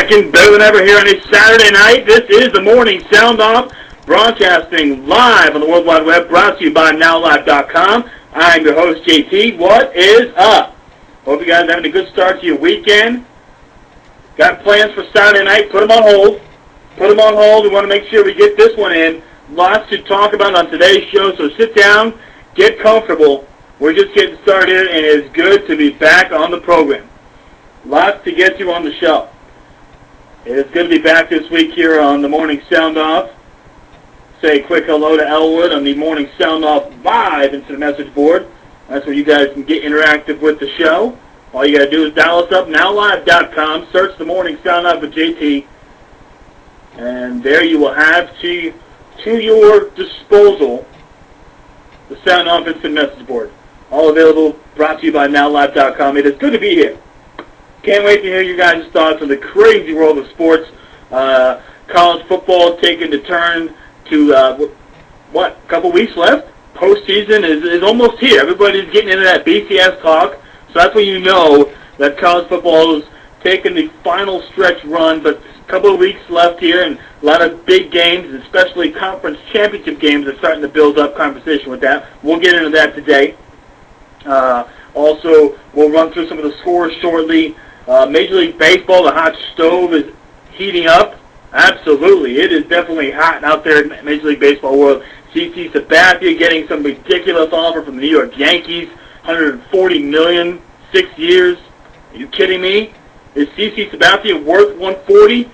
second, better than ever here on a Saturday night. This is the Morning Sound Off, broadcasting live on the World Wide Web, brought to you by NowLive.com. I'm your host, JT. What is up? Hope you guys are having a good start to your weekend. Got plans for Saturday night? Put them on hold. Put them on hold. We want to make sure we get this one in. Lots to talk about on today's show, so sit down, get comfortable. We're just getting started, and it's good to be back on the program. Lots to get to on the show. It's good to be back this week here on the Morning Sound Off. Say a quick hello to Elwood on the Morning Sound Off live into the message board. That's where you guys can get interactive with the show. All you got to do is dial us up, nowlive.com, search the Morning Sound Off with JT, and there you will have to your disposal the Sound Off instant message board. All available, brought to you by nowlive.com. It is good to be here. Can't wait to hear you guys' thoughts on the crazy world of sports. College football taking the turn to, a couple weeks left? Postseason is almost here. Everybody's getting into that BCS talk. So that's when you know that college football is taking the final stretch run. But a couple of weeks left here, and a lot of big games, especially conference championship games, are starting to build up conversation with that. We'll get into that today. Also, we'll run through some of the scores shortly. Major League Baseball, the hot stove is heating up. Absolutely. It is definitely hot out there in Major League Baseball world. CC Sabathia getting some ridiculous offer from the New York Yankees. $140 million, 6 years. Are you kidding me? Is CC Sabathia worth $140?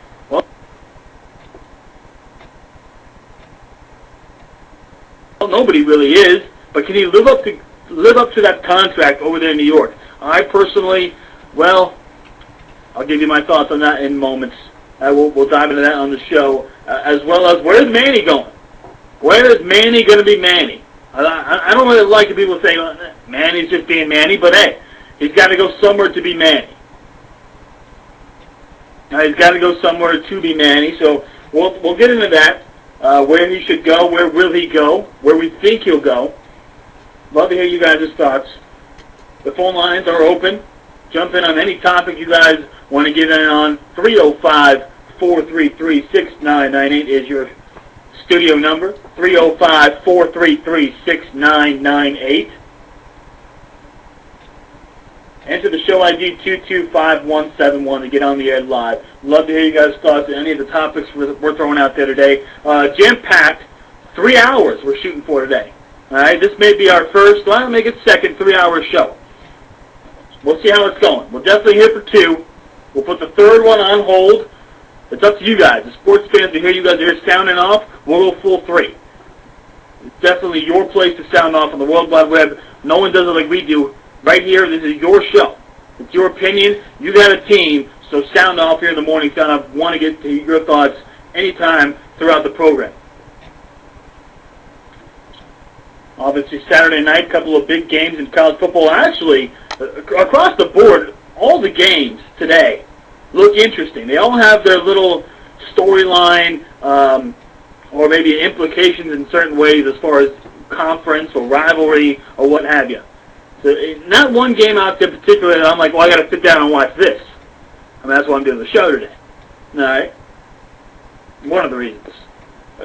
Well, nobody really is. But can he live up to that contract over there in New York? I personally, I'll give you my thoughts on that in moments. We'll dive into that on the show, as well as where's Manny going? Where is Manny going to be Manny? I don't really like the people saying Manny's just being Manny, but hey, he's got to go somewhere to be Manny. He's got to go somewhere to be Manny, so we'll get into that, where he should go, where will he go, where we think he'll go. Love to hear you guys' thoughts. The phone lines are open. Jump in on any topic you guys want to get in on. 305-433-6998 is your studio number. 305-433-6998. Enter the show ID 225171 to get on the air live. Love to hear you guys' thoughts on any of the topics we're throwing out there today. Jam-packed 3 hours we're shooting for today. All right, this may be our first, make it second 3-hour show. We'll see how it's going. We're definitely here for 2. We'll put the third one on hold. It's up to you guys. The sports fans to hear you guys are here sounding off. We'll go full 3. It's definitely your place to sound off on the World Wide Web. No one does it like we do. Right here, this is your show. It's your opinion. You got a team, so sound off here in the morning. Sound off. Want to get to your thoughts anytime throughout the program. Obviously, Saturday night, a couple of big games in college football. Actually, across the board, all the games today look interesting. They all have their little storyline or maybe implications in certain ways as far as conference or rivalry or what have you. So not one game out there particularly that I'm like, I got to sit down and watch this. I mean, that's why I'm doing the show today. All right? One of the reasons.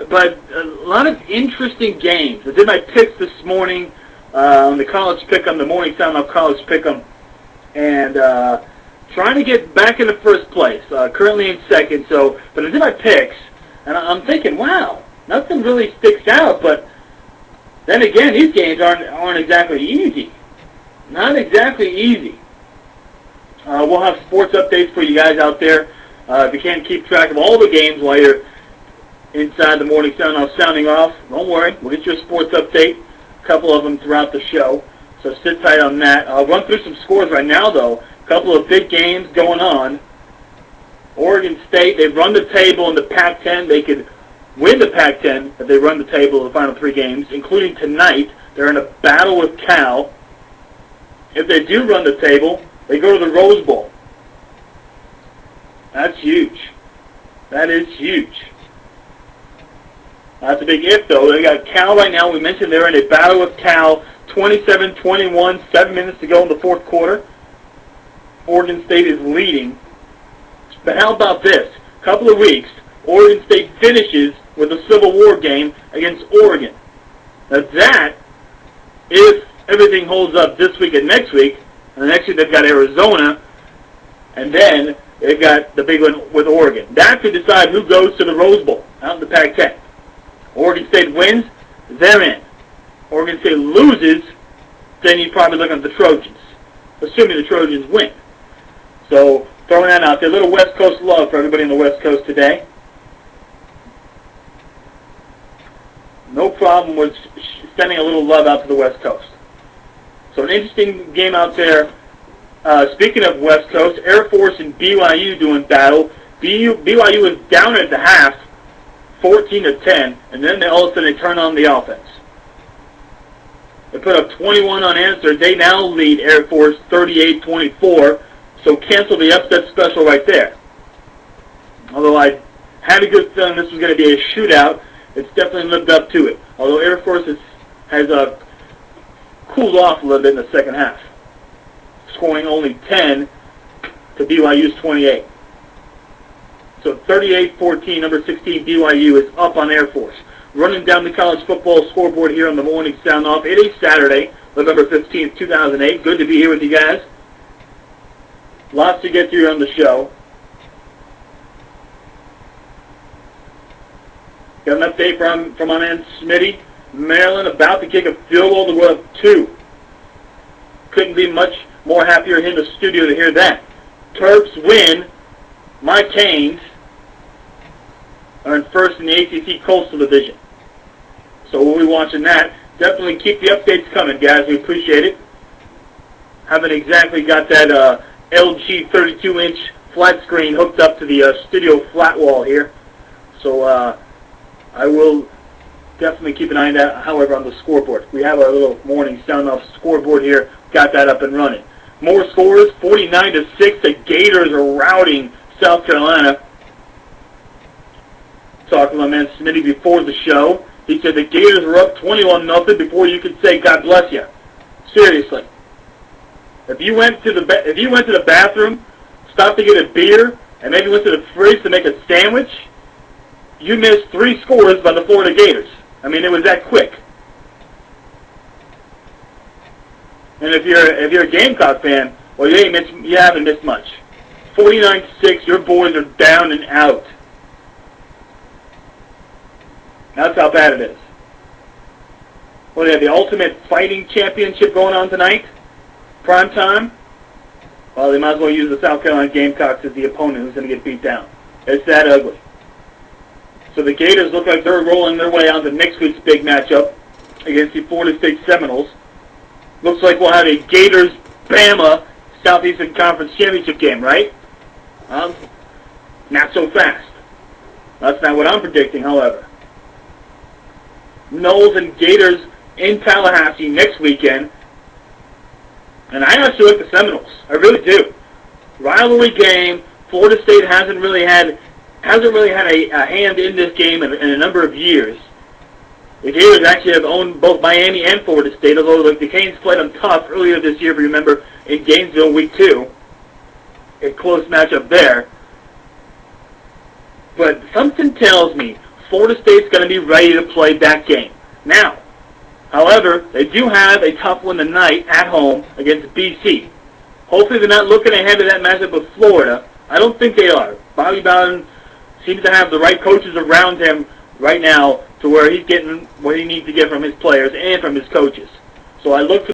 But a lot of interesting games. I did my picks this morning on the college pick'em, the Morning Sound Off college pick'em, and trying to get back in the first place. Currently in second. But I did my picks, and I'm thinking, wow, nothing really sticks out. But then again, these games aren't exactly easy. Not exactly easy. We'll have sports updates for you guys out there. If you can't keep track of all the games while you're inside the Morning Sound Off sounding off, don't worry. We'll get you a sports update, a couple of them throughout the show. So sit tight on that. I'll run through some scores right now, though. A couple of big games going on. Oregon State, they've run the table in the Pac-10. They could win the Pac-10 if they run the table in the final 3 games, including tonight. They're in a battle with Cal. If they do run the table, they go to the Rose Bowl. That's huge. That is huge. That's a big if, though. They got Cal right now. We mentioned they're in a battle with Cal. 27-21, 7 minutes to go in the fourth quarter. Oregon State is leading But how about this? Couple of weeks, Oregon State finishes with a Civil War game against Oregon. Now that, if everything holds up this week and next week, and next week they've got Arizona, and then they've got the big one with Oregon. That could decide who goes to the Rose Bowl out in the Pac-10. Oregon State wins, they're in. Oregon State loses, then you probably look at the Trojans, assuming the Trojans win. So throwing that out there, a little West Coast love for everybody on the West Coast today. No problem with sending a little love out to the West Coast. So an interesting game out there. Speaking of West Coast, Air Force and BYU doing battle. BYU was down at the half, 14-10, and then all of a sudden they turn on the offense. They put up 21 unanswered. They now lead Air Force 38-24, so cancel the upset special right there. Although I had a good feeling this was going to be a shootout, it's definitely lived up to it. Although Air Force has cooled off a little bit in the second half, scoring only 10 to BYU's 28. So 38-14, number 16 BYU is up on Air Force. Running down the college football scoreboard here on the Morning Sound Off. It is Saturday, November 15th, 2008. Good to be here with you guys. Lots to get through on the show. Got an update from my man Smitty. Maryland about to kick a field goal to go up 2. Couldn't be much more happier in the studio to hear that. Terps win. My Canes are in first in the ACC Coastal Division. So we'll be watching that. Definitely keep the updates coming, guys. We appreciate it. Haven't exactly got that LG 32-inch flat screen hooked up to the studio flat wall here. So I will definitely keep an eye on that, however, on the scoreboard. We have our little Morning Sound Off scoreboard here. Got that up and running. More scores, 49-6. The Gators are routing South Carolina. Talking to my man Smitty before the show. He said the Gators were up 21-0 before you could say God bless you. Seriously. If you went to the bathroom, stopped to get a beer, and maybe went to the fridge to make a sandwich, you missed 3 scores by the Florida Gators. I mean, it was that quick. And if you're a Gamecock fan, well, you haven't missed much. 49-6, your boys are down and out. That's how bad it is. Well, they have the Ultimate Fighting Championship going on tonight. Prime time. Well, they might as well use the South Carolina Gamecocks as the opponent who's going to get beat down. It's that ugly. So the Gators look like they're rolling their way on to next week's big matchup against the Florida State Seminoles. Looks like we'll have a Gators-Bama Southeastern Conference Championship game, right? Not so fast. That's not what I'm predicting, however. Noles and Gators in Tallahassee next weekend. And I actually like the Seminoles. I really do. Rivalry game. Florida State hasn't really had a hand in this game in a number of years. The Gators actually have owned both Miami and Florida State, although the Canes played them tough earlier this year, if you remember, in Gainesville week 2. A close matchup there. But something tells me Florida State's going to be ready to play that game. Now, however, they do have a tough one tonight at home against BC. Hopefully they're not looking ahead to that matchup with Florida. I don't think they are. Bobby Bowden seems to have the right coaches around him right now to where he's getting what he needs to get from his players and from his coaches. So I look for